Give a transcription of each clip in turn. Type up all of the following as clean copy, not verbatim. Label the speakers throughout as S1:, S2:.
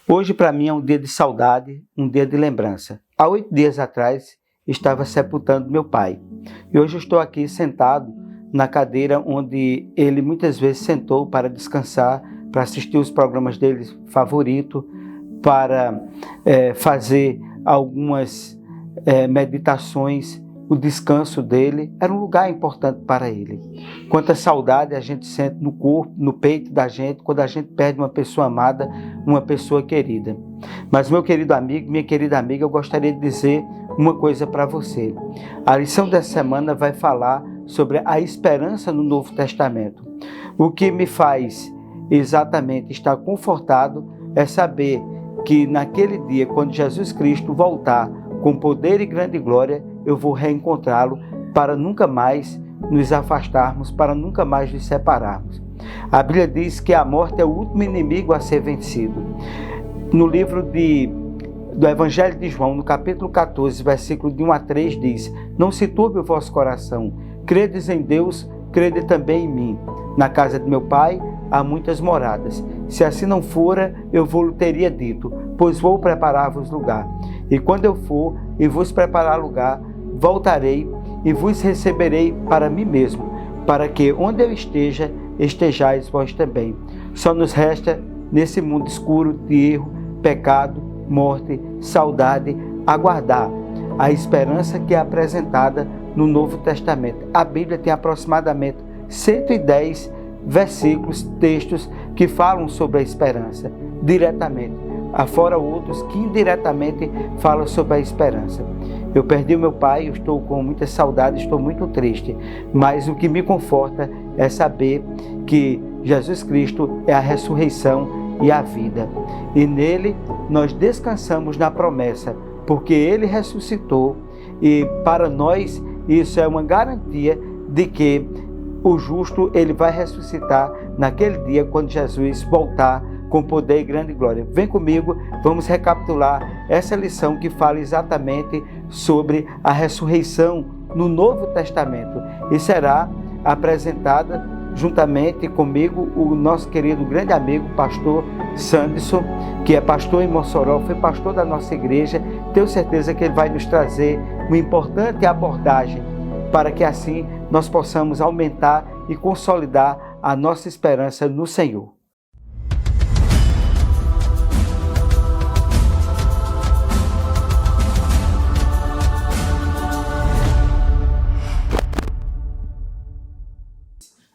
S1: Hoje, para mim, é um dia de saudade, um dia de lembrança. Há 8 dias atrás, estava sepultando meu pai. E hoje eu estou aqui sentado na cadeira onde ele muitas vezes sentou para descansar, para assistir os programas dele favorito, para fazer algumas meditações. O descanso dele era um lugar importante para ele. Quanta saudade a gente sente no corpo, no peito da gente, quando a gente perde uma pessoa amada, uma pessoa querida. Mas, meu querido amigo, minha querida amiga, eu gostaria de dizer uma coisa para você. A lição dessa semana vai falar sobre a esperança no Novo Testamento. O que me faz exatamente estar confortado é saber que naquele dia, quando Jesus Cristo voltar com poder e grande glória, eu vou reencontrá-lo para nunca mais nos afastarmos, para nunca mais nos separarmos. A Bíblia diz que a morte é o último inimigo a ser vencido. No livro do Evangelho de João, no capítulo 14, versículo de 1 a 3, diz: Não se turbe o vosso coração, credes em Deus, crede também em mim. Na casa de meu pai há muitas moradas. Se assim não fora, eu vou-lhe teria dito, pois vou preparar-vos lugar. E quando eu for e vos preparar lugar, voltarei e vos receberei para mim mesmo, para que onde eu esteja, estejais vós também. Só nos resta, nesse mundo escuro de erro, pecado, morte, saudade, aguardar a esperança que é apresentada no Novo Testamento. A Bíblia tem aproximadamente 110 versículos, textos que falam sobre a esperança, diretamente, afora outros que indiretamente falam sobre a esperança. Eu perdi o meu pai, eu estou com muita saudade, estou muito triste, mas o que me conforta é saber que Jesus Cristo é a ressurreição e a vida. E nele nós descansamos na promessa, porque ele ressuscitou e para nós isso é uma garantia de que o justo ele vai ressuscitar naquele dia quando Jesus voltar com poder e grande glória. Vem comigo, vamos recapitular essa lição que fala exatamente sobre a ressurreição no Novo Testamento e será apresentada juntamente comigo o nosso querido grande amigo, pastor Sanderson, que é pastor em Mossoró, foi pastor da nossa igreja. Tenho certeza que ele vai nos trazer uma importante abordagem para que assim nós possamos aumentar e consolidar a nossa esperança no Senhor.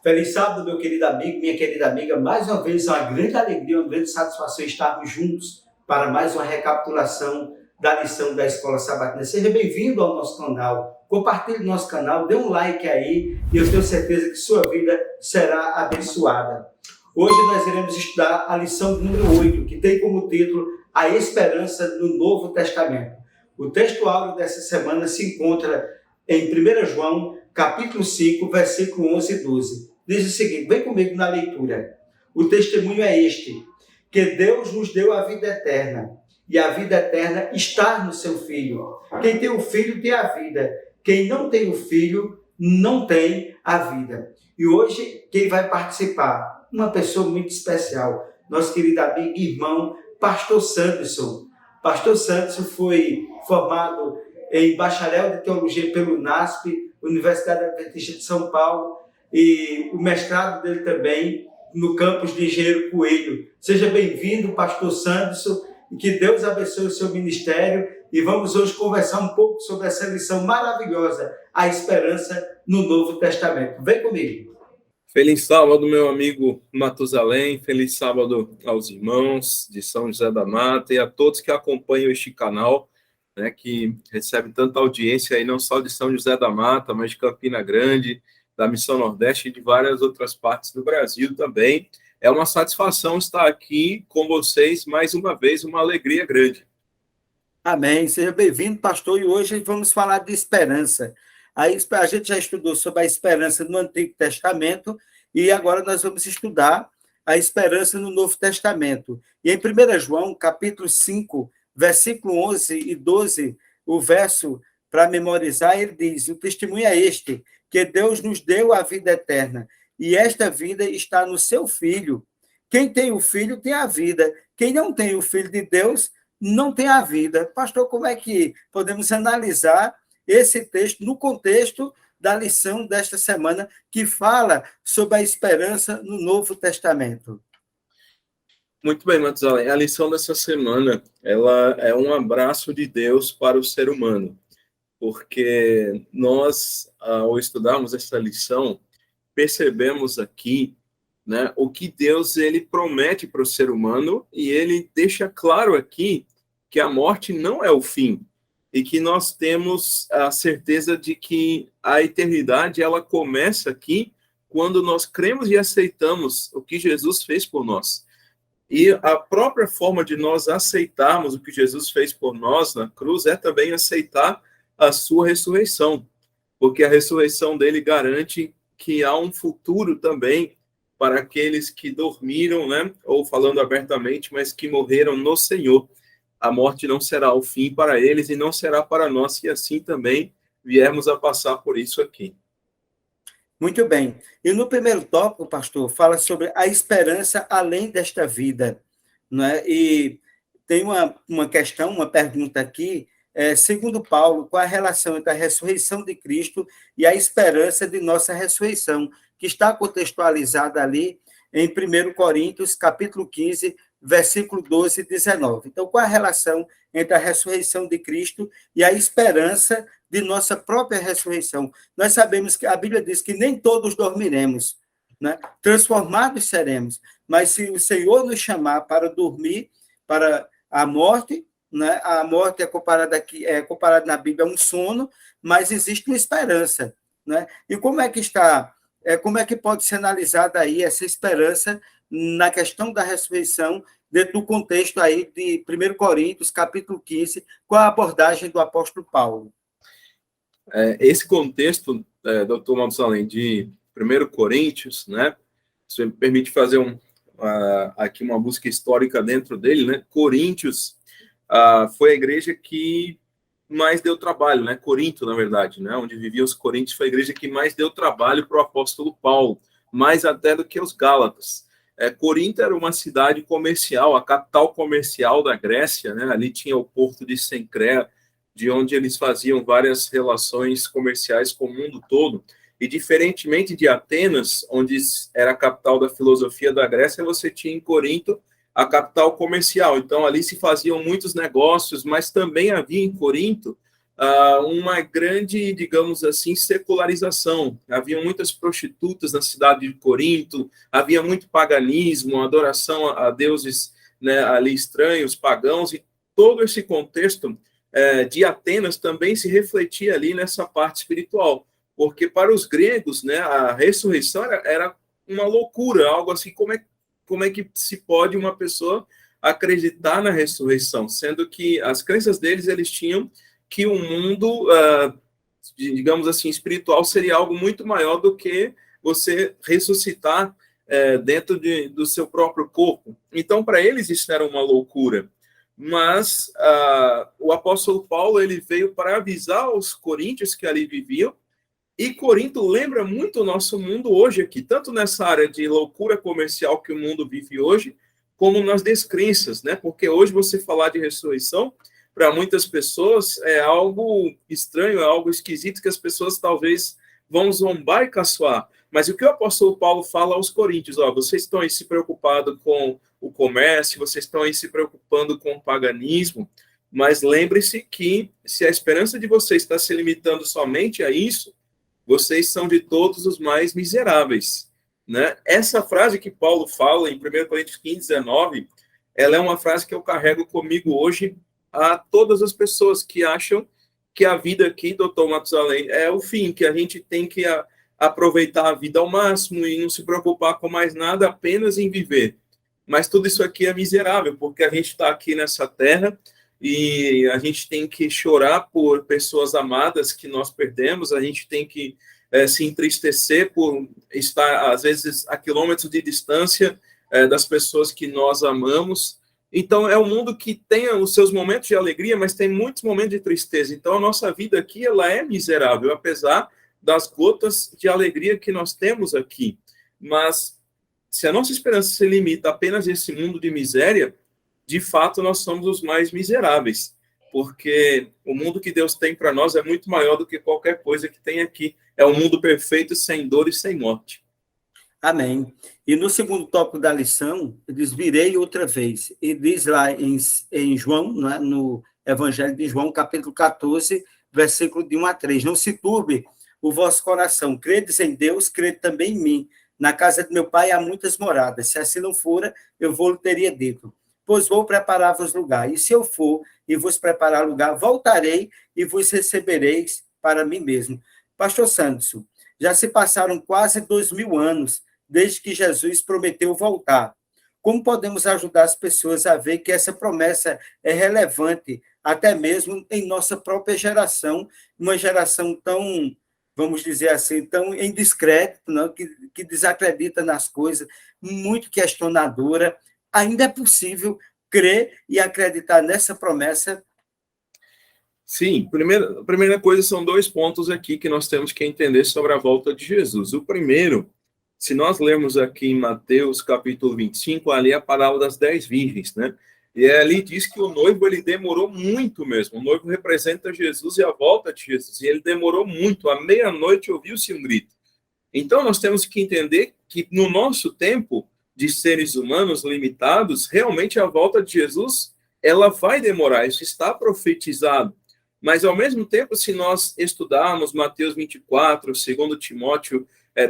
S1: Feliz sábado, meu querido amigo, minha querida amiga. Mais uma vez, é uma grande alegria, uma grande satisfação estarmos juntos para mais uma recapitulação da lição da Escola Sabatina. Seja bem-vindo ao nosso canal. Compartilhe nosso canal, dê um like aí e eu tenho certeza que sua vida será abençoada. Hoje nós iremos estudar a lição número 8, que tem como título A Esperança no Novo Testamento. O texto áureo dessa semana se encontra em 1 João, capítulo 5, versículo 11 e 12. Diz o seguinte, vem comigo na leitura. O testemunho é este, que Deus nos deu a vida eterna, e a vida eterna está no seu Filho. Quem tem o Filho tem a vida. Quem não tem o Filho não tem a vida. E hoje, quem vai participar? Uma pessoa muito especial, nosso querido amigo e irmão, pastor Sanderson. Pastor Sanderson foi formado em bacharel de teologia pelo NASP, Universidade Adventista de São Paulo, e o mestrado dele também no campus de Engenheiro Coelho. Seja bem-vindo, pastor Sanderson, e que Deus abençoe o seu ministério. E vamos hoje conversar um pouco sobre essa lição maravilhosa, a esperança no Novo Testamento. Vem comigo.
S2: Feliz sábado, meu amigo Matusalém. Feliz sábado aos irmãos de São José da Mata e a todos que acompanham este canal, né, que recebe tanta audiência aí, não só de São José da Mata, mas de Campina Grande, da Missão Nordeste e de várias outras partes do Brasil também. É uma satisfação estar aqui com vocês mais uma vez, uma alegria grande.
S1: Amém. Seja bem-vindo, pastor. E hoje vamos falar de esperança. A gente já estudou sobre a esperança no Antigo Testamento e agora nós vamos estudar a esperança no Novo Testamento. E em 1 João, capítulo 5, versículo 11 e 12, o verso para memorizar, ele diz, o testemunho é este, que Deus nos deu a vida eterna, e esta vida está no seu Filho. Quem tem o Filho tem a vida. quem não tem o Filho de Deus não tem a vida. Pastor, como é que podemos analisar esse texto no contexto da lição desta semana, que fala sobre a esperança no Novo Testamento?
S2: Muito bem, Matusalém. A lição dessa semana, ela é um abraço de Deus para o ser humano, porque nós, ao estudarmos essa lição, percebemos aqui, né, o que Deus ele promete para o ser humano, e ele deixa claro aqui que a morte não é o fim, e que nós temos a certeza de que a eternidade ela começa aqui quando nós cremos e aceitamos o que Jesus fez por nós. E a própria forma de nós aceitarmos o que Jesus fez por nós na cruz é também aceitar a sua ressurreição, porque a ressurreição dele garante que há um futuro também para aqueles que dormiram, né? Ou falando abertamente, mas que morreram no Senhor. A morte não será o fim para eles e não será para nós, se assim também viermos a passar por isso aqui.
S1: Muito bem. E no primeiro tópico, pastor, fala sobre a esperança além desta vida, não é? E tem uma questão, uma pergunta aqui, segundo Paulo, qual a relação entre a ressurreição de Cristo e a esperança de nossa ressurreição, que está contextualizada ali em 1 Coríntios, capítulo 15, versículo 12 e 19. Então, qual a relação entre a ressurreição de Cristo e a esperança de nossa própria ressurreição? Nós sabemos que a Bíblia diz que nem todos dormiremos, né? Transformados seremos, mas se o Senhor nos chamar para dormir, para a morte, né? A morte é comparada na Bíblia a um sono, mas existe uma esperança, né? E como é que está, como é que pode ser analisada aí essa esperança na questão da ressurreição, dentro do contexto aí de 1 Coríntios, capítulo 15, com a abordagem do apóstolo Paulo?
S2: Esse contexto, doutor Matusalém, de 1 Coríntios, né? Isso me permite fazer aqui uma busca histórica dentro dele, né? Coríntios foi a igreja que mais deu trabalho, né? Corinto, na verdade, né? Onde viviam os coríntios, foi a igreja que mais deu trabalho para o apóstolo Paulo, mais até do que os Gálatas. Corinto era uma cidade comercial, a capital comercial da Grécia, né? Ali tinha o porto de Cencreia, de onde eles faziam várias relações comerciais com o mundo todo. E diferentemente de Atenas, onde era a capital da filosofia da Grécia, você tinha em Corinto a capital comercial. Então, ali se faziam muitos negócios, mas também havia em Corinto uma grande, digamos assim, secularização. Havia muitas prostitutas na cidade de Corinto, havia muito paganismo, adoração a deuses, né, ali estranhos, pagãos, e todo esse contexto de Atenas também se refletia ali nessa parte espiritual, porque para os gregos, né, a ressurreição era uma loucura, algo assim, como é que se pode uma pessoa acreditar na ressurreição, sendo que as crenças deles, eles tinham que o mundo, digamos assim, espiritual seria algo muito maior do que você ressuscitar dentro do seu próprio corpo. Então, para eles, isso era uma loucura. Mas o apóstolo Paulo ele veio para avisar os coríntios que ali viviam, e Corinto lembra muito o nosso mundo hoje aqui, tanto nessa área de loucura comercial que o mundo vive hoje, como nas descrenças, né? Porque hoje você falar de ressurreição, para muitas pessoas, é algo estranho, é algo esquisito, que as pessoas talvez vão zombar e caçoar. Mas o que o apóstolo Paulo fala aos coríntios, vocês estão aí se preocupando com o comércio, vocês estão aí se preocupando com o paganismo, mas lembre-se que se a esperança de vocês está se limitando somente a isso, vocês são de todos os mais miseráveis, né? Essa frase que Paulo fala em 1 Coríntios 15, 19, ela é uma frase que eu carrego comigo hoje a todas as pessoas que acham que a vida aqui, doutor Matusalém, é o fim, que a gente tem que aproveitar a vida ao máximo e não se preocupar com mais nada, apenas em viver. Mas tudo isso aqui é miserável, porque a gente está aqui nessa terra e a gente tem que chorar por pessoas amadas que nós perdemos, a gente tem que se entristecer por estar, às vezes, a quilômetros de distância das pessoas que nós amamos. Então, é um mundo que tem os seus momentos de alegria, mas tem muitos momentos de tristeza. Então, a nossa vida aqui, ela é miserável, apesar das gotas de alegria que nós temos aqui. Mas, se a nossa esperança se limita apenas a esse mundo de miséria, de fato nós somos os mais miseráveis, porque o mundo que Deus tem para nós é muito maior do que qualquer coisa que tem aqui. É um mundo perfeito, sem dor e sem morte.
S1: Amém. E no segundo tópico da lição, diz, virei outra vez. E diz lá em João, né, no Evangelho de João, capítulo 14, versículo de 1 a 3. Não se turbe o vosso coração. Credes em Deus, crede também em mim. Na casa de meu pai há muitas moradas. Se assim não fora, eu vou-lhe teria dito. Pois vou preparar-vos lugar. E se eu for e vos preparar lugar, voltarei e vos recebereis para mim mesmo. Pastor Santos, já se passaram quase 2000 anos desde que Jesus prometeu voltar. Como podemos ajudar as pessoas a ver que essa promessa é relevante, até mesmo em nossa própria geração, uma geração tão, vamos dizer assim, tão em descrédito, não? Que desacredita nas coisas, muito questionadora. Ainda é possível crer e acreditar nessa promessa?
S2: Sim, a primeira coisa são 2 pontos aqui que nós temos que entender sobre a volta de Jesus. O primeiro, se nós lermos aqui em Mateus capítulo 25, ali é a parábola das 10 virgens, né? E ali diz que o noivo, ele demorou muito mesmo. O noivo representa Jesus e a volta de Jesus. E ele demorou muito. À meia-noite ouviu-se um grito. Então, nós temos que entender que no nosso tempo de seres humanos limitados, realmente a volta de Jesus, ela vai demorar. Isso está profetizado. Mas, ao mesmo tempo, se nós estudarmos Mateus 24, 2 Timóteo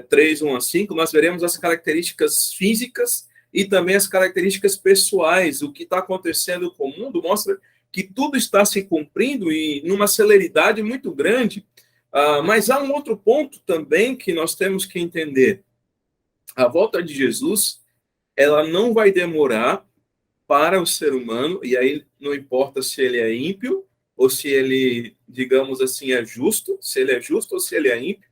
S2: 3, 1 a 5, nós veremos as características físicas e também as características pessoais. O que está acontecendo com o mundo mostra que tudo está se cumprindo e numa celeridade muito grande. Mas há um outro ponto também que nós temos que entender. A volta de Jesus, ela não vai demorar para o ser humano, e aí não importa se ele é ímpio ou se ele, digamos assim, é justo, se ele é justo ou se ele é ímpio,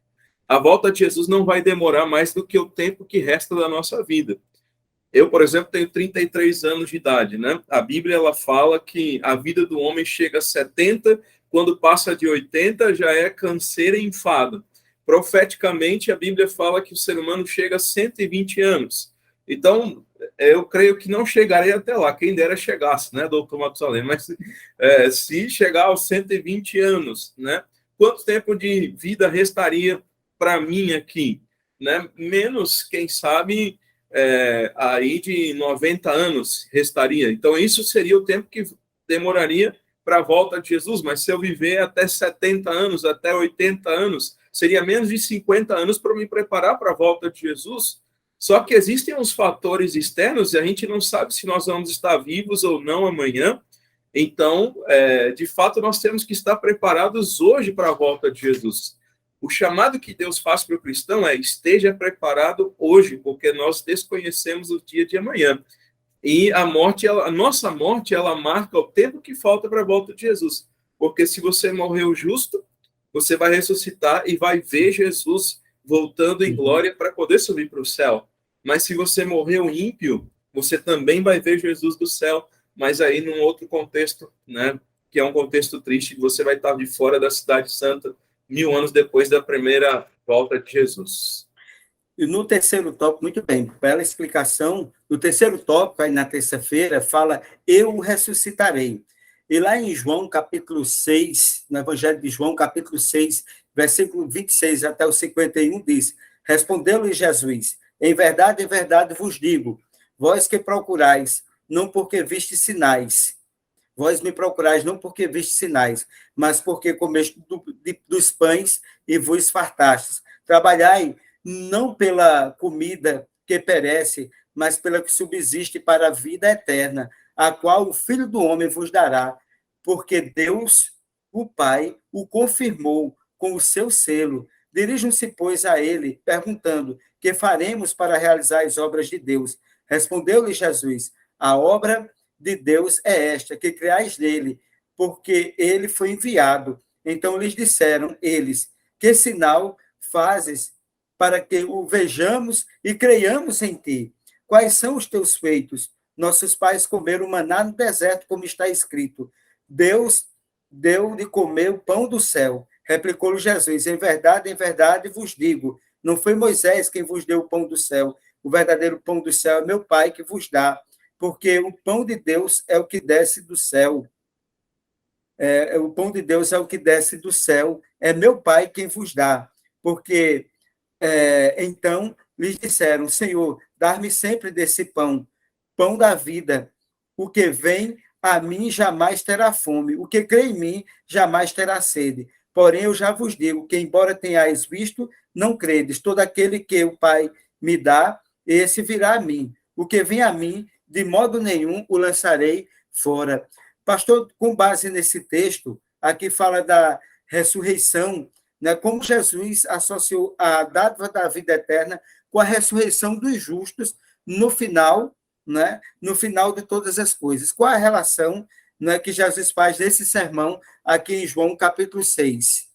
S2: a volta de Jesus não vai demorar mais do que o tempo que resta da nossa vida. Eu, por exemplo, tenho 33 anos de idade, né? A Bíblia, ela fala que a vida do homem chega a 70, quando passa de 80 já é canseira e enfado. Profeticamente, a Bíblia fala que o ser humano chega a 120 anos. Então, eu creio que não chegarei até lá, quem dera chegasse, né, doutor Matusalém? Mas se chegar aos 120 anos, né, quanto tempo de vida restaria para mim aqui? Né? Menos, quem sabe, aí de 90 anos restaria. Então, isso seria o tempo que demoraria para a volta de Jesus, mas se eu viver até 70 anos, até 80 anos, seria menos de 50 anos para me preparar para a volta de Jesus. Só que existem uns fatores externos e a gente não sabe se nós vamos estar vivos ou não amanhã. Então, de fato, nós temos que estar preparados hoje para a volta de Jesus. O chamado que Deus faz para o cristão é: esteja preparado hoje, porque nós desconhecemos o dia de amanhã. E a nossa morte, ela marca o tempo que falta para a volta de Jesus. Porque se você morreu justo, você vai ressuscitar e vai ver Jesus voltando em glória para poder subir para o céu. Mas se você morreu ímpio, você também vai ver Jesus do céu, mas aí num outro contexto, né? Que é um contexto triste, que você vai estar de fora da cidade santa 1000 anos depois da primeira volta de Jesus.
S1: E no terceiro tópico, muito bem, bela explicação. No terceiro tópico, aí na terça-feira, fala: eu o ressuscitarei. E lá em João, capítulo 6, no Evangelho de João, capítulo 6, versículo 26 até o 51, diz: respondeu-lhe Jesus: em verdade vos digo, vós que procurais, não porque viste sinais, vós me procurais não porque viste sinais, mas porque comeste dos pães e vos fartastes. Trabalhai não pela comida que perece, mas pela que subsiste para a vida eterna, a qual o Filho do Homem vos dará, porque Deus, o Pai, o confirmou com o seu selo. Dirijam-se, pois, a ele, perguntando: que faremos para realizar as obras de Deus? Respondeu-lhe Jesus: a obra de Deus é esta, que creais nele, porque ele foi enviado. Então lhes disseram eles: que sinal fazes para que o vejamos e creiamos em ti? Quais são os teus feitos? Nossos pais comeram maná no deserto, como está escrito. Deus deu de comer o pão do céu. Replicou-lhe Jesus: em verdade vos digo, não foi Moisés quem vos deu o pão do céu. O verdadeiro pão do céu é meu Pai que vos dá. porque o pão de Deus é o que desce do céu. O pão de Deus é o que desce do céu, é meu Pai quem vos dá. Porque então lhes disseram: Senhor, dar-me sempre desse pão, pão da vida. O que vem a mim jamais terá fome, o que crê em mim jamais terá sede. Porém, eu já vos digo que, embora tenhais visto, não credes. Todo aquele que o Pai me dá, esse virá a mim. O que vem a mim, de modo nenhum o lançarei fora. Pastor, com base nesse texto, aqui fala da ressurreição, né? Como Jesus associou a dádiva da vida eterna com a ressurreição dos justos no final, né? No final de todas as coisas. Qual a relação, né, que Jesus faz desse sermão aqui em João capítulo 6?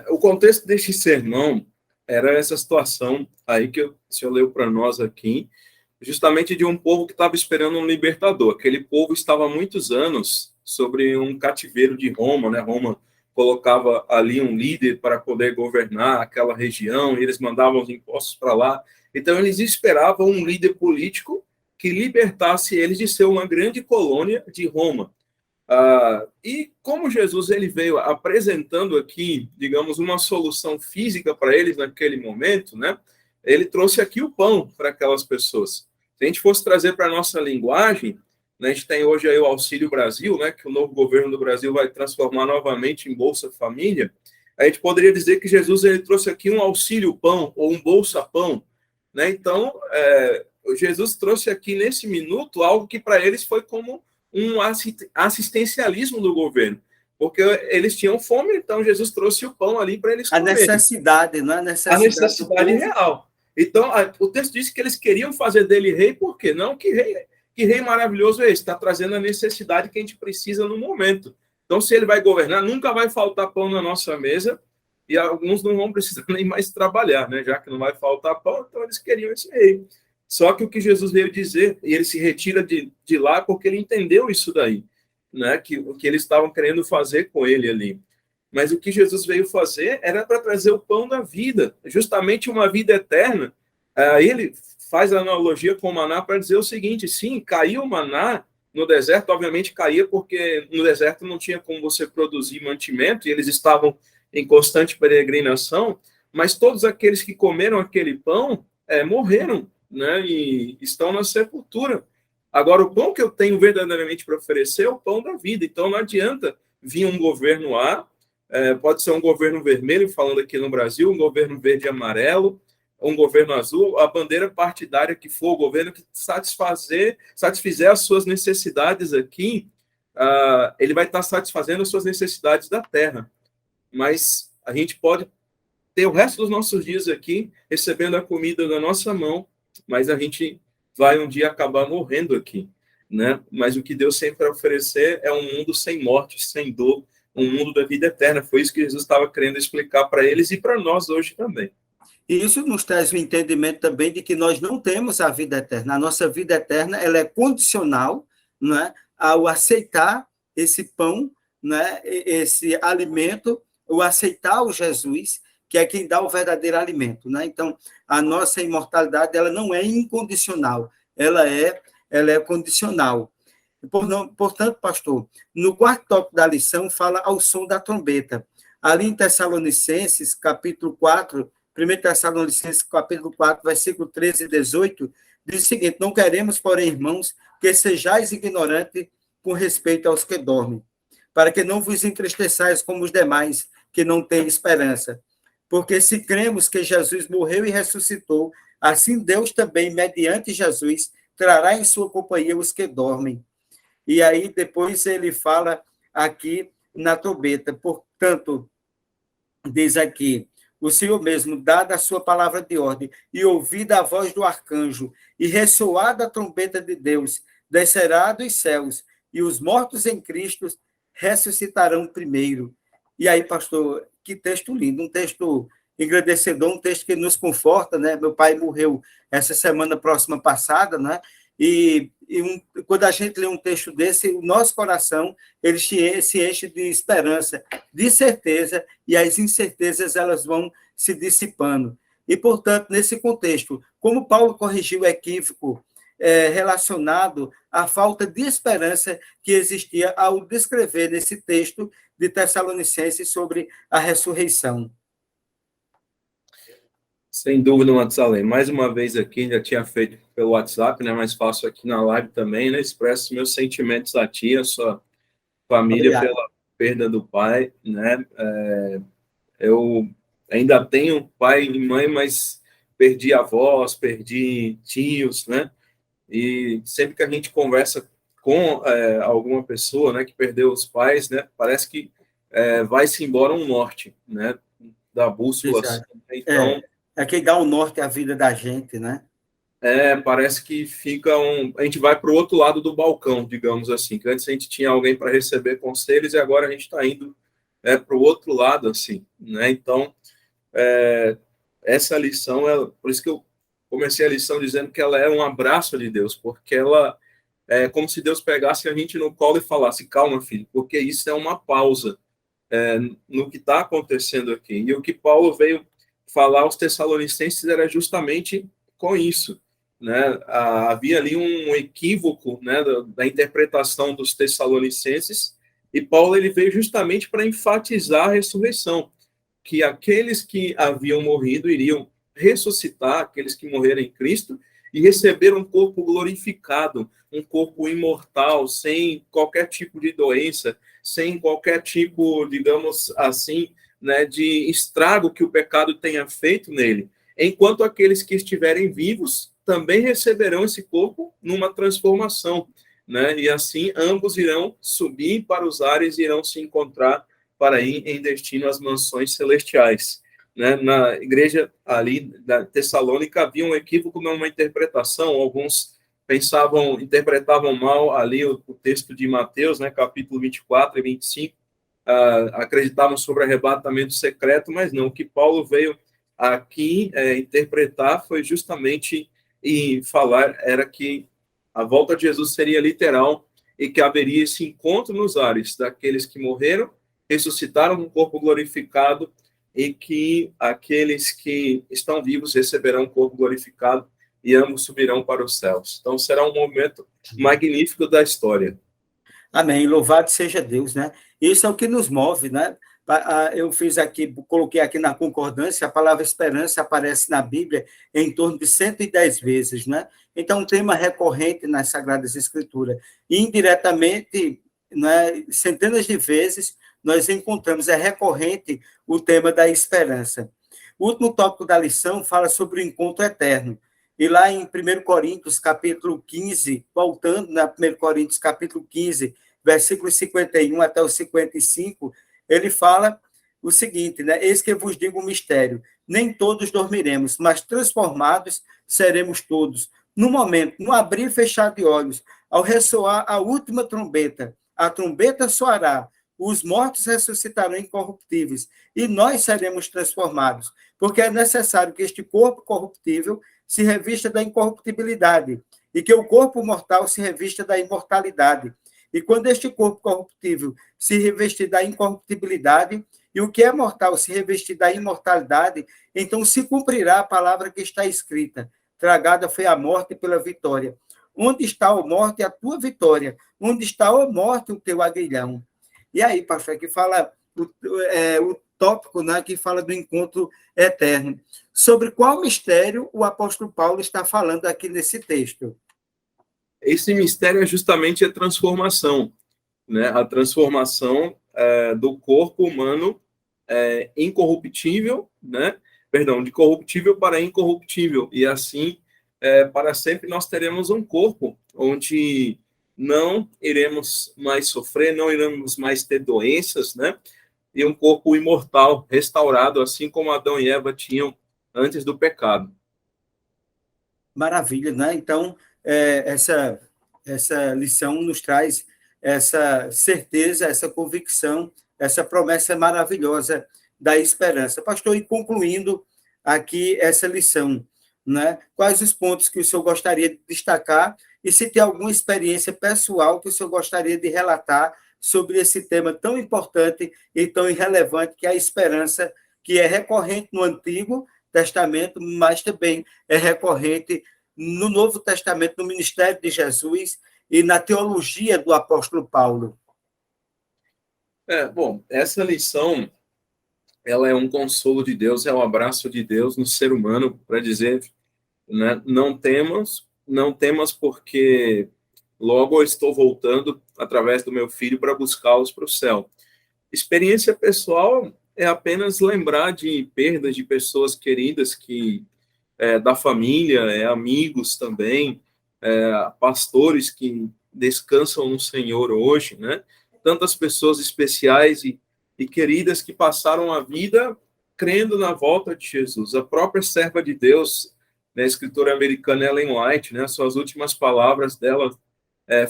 S2: O contexto deste sermão era essa situação aí que o senhor leu para nós aqui, justamente de um povo que estava esperando um libertador. Aquele povo estava há muitos anos sobre um cativeiro de Roma, né? Roma colocava ali um líder para poder governar aquela região, e eles mandavam os impostos para lá. Então, eles esperavam um líder político que libertasse eles de ser uma grande colônia de Roma. E como Jesus ele veio apresentando aqui, digamos, uma solução física para eles naquele momento, né? Ele trouxe aqui o pão para aquelas pessoas. Se a gente fosse trazer para a nossa linguagem, né, a gente tem hoje aí o Auxílio Brasil, né, que o novo governo do Brasil vai transformar novamente em Bolsa Família. A gente poderia dizer que Jesus ele trouxe aqui um auxílio pão ou um bolsa pão, né? Então, Jesus trouxe aqui nesse minuto algo que para eles foi como um assistencialismo do governo, porque eles tinham fome, então Jesus trouxe o pão ali para eles comerem.
S1: A necessidade, não é?
S2: A necessidade real. Então, o texto diz que eles queriam fazer dele rei, por quê? Não, que rei maravilhoso é esse? Está trazendo a necessidade que a gente precisa no momento. Então, se ele vai governar, nunca vai faltar pão na nossa mesa, e alguns não vão precisar nem mais trabalhar, né? Já que não vai faltar pão, então eles queriam esse rei. Só que o que Jesus veio dizer, e ele se retira de lá porque ele entendeu isso daí, né? Que o que eles estavam querendo fazer com ele ali. Mas o que Jesus veio fazer era para trazer o pão da vida, justamente uma vida eterna. Ele faz a analogia com o maná para dizer o seguinte: sim, caiu o maná no deserto, obviamente caía porque no deserto não tinha como você produzir mantimento, e eles estavam em constante peregrinação, mas todos aqueles que comeram aquele pão morreram, né, e estão na sepultura. Agora, o pão que eu tenho verdadeiramente para oferecer é o pão da vida. Então, não adianta vir um governo pode ser um governo vermelho, falando aqui no Brasil, um governo verde e amarelo, um governo azul, a bandeira partidária que for, o governo que satisfizer as suas necessidades aqui, ele vai estar satisfazendo as suas necessidades da terra. Mas a gente pode ter o resto dos nossos dias aqui, recebendo a comida da nossa mão, mas a gente vai um dia acabar morrendo aqui, né? Mas o que Deus sempre vai oferecer é um mundo sem morte, sem dor, um mundo da vida eterna. Foi isso que Jesus estava querendo explicar para eles e para nós hoje também.
S1: E isso nos traz o entendimento também de que nós não temos a vida eterna. A nossa vida eterna ela é condicional, não é, ao aceitar esse pão, né, esse alimento, o aceitar o Jesus, que é quem dá o verdadeiro alimento, né? Então, a nossa imortalidade ela não é incondicional, ela é condicional. Portanto, pastor, no quarto tópico da lição fala ao som da trombeta. Ali em Tessalonicenses, capítulo 4, 1 Tessalonicenses, capítulo 4, versículo 13 e 18, diz o seguinte: não queremos, porém, irmãos, que sejais ignorantes com respeito aos que dormem, para que não vos entristeçais como os demais, que não têm esperança. Porque se cremos que Jesus morreu e ressuscitou, assim Deus também, mediante Jesus, trará em sua companhia os que dormem. E aí depois ele fala aqui na trombeta. Portanto, diz aqui: o Senhor mesmo, dada a sua palavra de ordem, e ouvida a voz do arcanjo, e ressoada a trombeta de Deus, descerá dos céus, e os mortos em Cristo ressuscitarão primeiro. E aí, pastor, que texto lindo, um texto engrandecedor, um texto que nos conforta, né? Meu pai morreu essa semana próxima passada, né? Quando a gente lê um texto desse, o nosso coração ele se enche de esperança, de certeza, e as incertezas elas vão se dissipando. E, portanto, nesse contexto, como Paulo corrigiu o equívoco relacionado à falta de esperança que existia ao descrever nesse texto de Tessalonicenses sobre a ressurreição.
S2: Sem dúvida, Matusalém. Mais uma vez aqui, já tinha feito pelo WhatsApp, né? Mais fácil aqui na live também, né? Expresso meus sentimentos a ti, a sua família,
S1: Obrigado.
S2: pela perda do pai, né? Eu ainda tenho pai e mãe, mas perdi avós, perdi tios, né? E sempre que a gente conversa com alguma pessoa, né, que perdeu os pais, né, parece que vai-se embora um norte, né, da bússola. Assim.
S1: Exato.
S2: Então,
S1: É que dá o norte à vida da gente, né?
S2: parece que fica a gente vai para o outro lado do balcão, digamos assim, que antes a gente tinha alguém para receber conselhos e agora a gente está indo para o outro lado, assim, né? Então, essa lição, por isso que eu comecei a lição dizendo que ela é um abraço de Deus, porque ela é como se Deus pegasse a gente no colo e falasse, calma, filho, porque isso é uma pausa no que está acontecendo aqui. E o que Paulo veio falar aos Tessalonicenses era justamente com isso. Né? Havia ali um equívoco, né, da interpretação dos Tessalonicenses, e Paulo ele veio justamente para enfatizar a ressurreição, que aqueles que haviam morrido iriam ressuscitar, aqueles que morreram em Cristo, e receber um corpo glorificado, um corpo imortal, sem qualquer tipo de doença, sem qualquer tipo, digamos assim, né, de estrago que o pecado tenha feito nele. Enquanto aqueles que estiverem vivos também receberão esse corpo numa transformação, né? E assim ambos irão subir para os ares e irão se encontrar para ir em destino às mansões celestiais. Né? Na igreja ali da Tessalônica havia um equívoco numa interpretação, alguns interpretavam mal ali o texto de Mateus, né, capítulo 24 e 25, acreditavam sobre arrebatamento secreto, mas não, o que Paulo veio aqui interpretar foi justamente e falar era que a volta de Jesus seria literal e que haveria esse encontro nos ares daqueles que morreram, ressuscitaram num corpo glorificado e que aqueles que estão vivos receberão um corpo glorificado e ambos subirão para os céus. Então será um momento magnífico da história.
S1: Amém. Louvado seja Deus, né? Isso é o que nos move, né? Eu fiz aqui, coloquei aqui na concordância, a palavra esperança aparece na Bíblia em torno de 110 vezes, né? Então, um tema recorrente nas Sagradas Escrituras. E, indiretamente, né, centenas de vezes, nós encontramos, é recorrente o tema da esperança. O último tópico da lição fala sobre o encontro eterno. E lá em 1 Coríntios, capítulo 15, voltando na 1 Coríntios, capítulo 15, versículos 51 até o 55, ele fala o seguinte, né? Eis que vos digo um mistério, nem todos dormiremos, mas transformados seremos todos. No momento, no abrir e fechar de olhos, ao ressoar a última trombeta, a trombeta soará, os mortos ressuscitarão incorruptíveis, e nós seremos transformados, porque é necessário que este corpo corruptível se revista da incorruptibilidade, e que o corpo mortal se revista da imortalidade. E quando este corpo corruptível se revestir da incorruptibilidade, e o que é mortal se revestir da imortalidade, então se cumprirá a palavra que está escrita: tragada foi a morte pela vitória. Onde está a morte, a tua vitória? Onde está a morte, o teu aguilhão? E aí, pastor, que fala o tópico, né, que fala do encontro eterno. Sobre qual mistério o apóstolo Paulo está falando aqui nesse texto?
S2: Esse mistério é justamente a transformação, né? A transformação do corpo humano incorruptível, né? Perdão, de corruptível para incorruptível. E assim, para sempre, nós teremos um corpo onde não iremos mais sofrer, não iremos mais ter doenças, né? E um corpo imortal, restaurado, assim como Adão e Eva tinham antes do pecado.
S1: Maravilha, né? Então, essa lição nos traz essa certeza, essa convicção, essa promessa maravilhosa da esperança. Pastor, e concluindo aqui essa lição, né? Quais os pontos que o senhor gostaria de destacar e se tem alguma experiência pessoal que o senhor gostaria de relatar sobre esse tema tão importante e tão irrelevante que é a esperança, que é recorrente no Antigo Testamento, mas também é recorrente no Novo Testamento, no ministério de Jesus e na teologia do apóstolo Paulo?
S2: Bom, essa lição, ela é um consolo de Deus, é um abraço de Deus no ser humano para dizer, né, não temas porque logo eu estou voltando através do meu filho para buscá-los para o céu. Experiência pessoal é apenas lembrar de perdas de pessoas queridas da família, amigos também, pastores que descansam no Senhor hoje, né? Tantas pessoas especiais e queridas que passaram a vida crendo na volta de Jesus. A própria serva de Deus, né, a escritora americana Ellen White, né, suas últimas palavras dela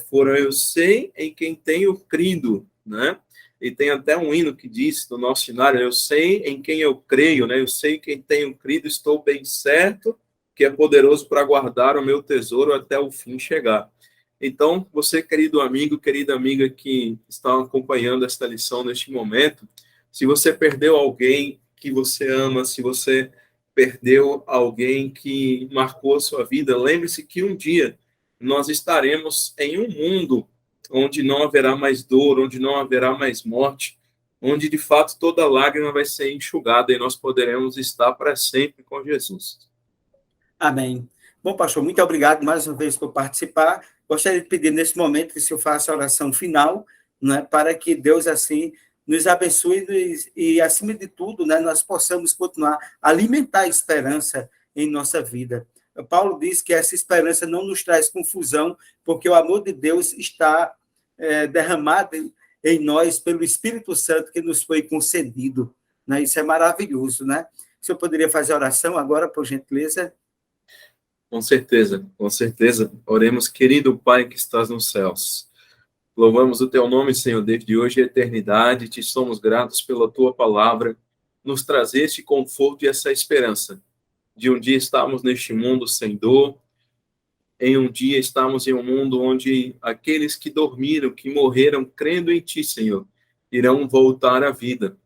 S2: foram: eu sei em quem tenho crido, né? E tem até um hino que diz no nosso cenário: eu sei em quem eu creio, né? Eu sei em quem tenho crido, estou bem certo que é poderoso para guardar o meu tesouro até o fim chegar. Então, você, querido amigo, querida amiga que está acompanhando esta lição neste momento, se você perdeu alguém que você ama, se você perdeu alguém que marcou a sua vida, lembre-se que um dia nós estaremos em um mundo onde não haverá mais dor, onde não haverá mais morte, onde de fato toda lágrima vai ser enxugada e nós poderemos estar para sempre com Jesus.
S1: Amém. Bom, pastor, muito obrigado mais uma vez por participar. Gostaria de pedir nesse momento que o senhor faça a oração final, né, para que Deus assim nos abençoe e acima de tudo, né, nós possamos continuar a alimentar a esperança em nossa vida. Paulo diz que essa esperança não nos traz confusão, porque o amor de Deus está derramado em nós pelo Espírito Santo que nos foi concedido. Né? Isso é maravilhoso, né? O senhor poderia fazer a oração agora, por gentileza?
S2: Com certeza, com certeza. Oremos, querido Pai que estás nos céus. Louvamos o teu nome, Senhor, desde hoje e a eternidade. Te somos gratos pela tua palavra. Nos trazer este conforto e essa esperança de um dia estarmos neste mundo sem dor, em um dia estarmos em um mundo onde aqueles que dormiram, que morreram crendo em ti, Senhor, irão voltar à vida.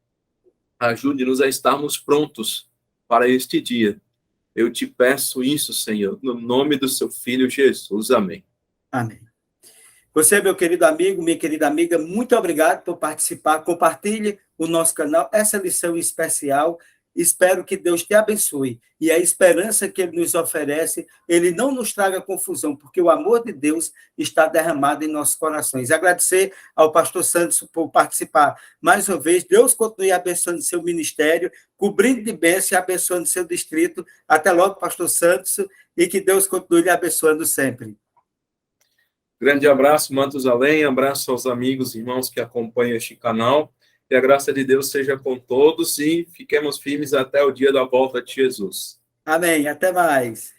S2: Ajude-nos a estarmos prontos para este dia. Eu te peço isso, Senhor, no nome do seu Filho Jesus. Amém.
S1: Amém. Você, meu querido amigo, minha querida amiga, muito obrigado por participar. Compartilhe o nosso canal, essa lição especial. Espero que Deus te abençoe. E a esperança que Ele nos oferece, Ele não nos traga confusão, porque o amor de Deus está derramado em nossos corações. Agradecer ao pastor Santos por participar mais uma vez. Deus continue abençoando seu ministério, cobrindo de bênção e abençoando seu distrito. Até logo, pastor Santos, e que Deus continue lhe abençoando sempre.
S2: Grande abraço, Matusalém, abraço aos amigos e irmãos que acompanham este canal. Que a graça de Deus seja com todos e fiquemos firmes até o dia da volta de Jesus.
S1: Amém. Até mais.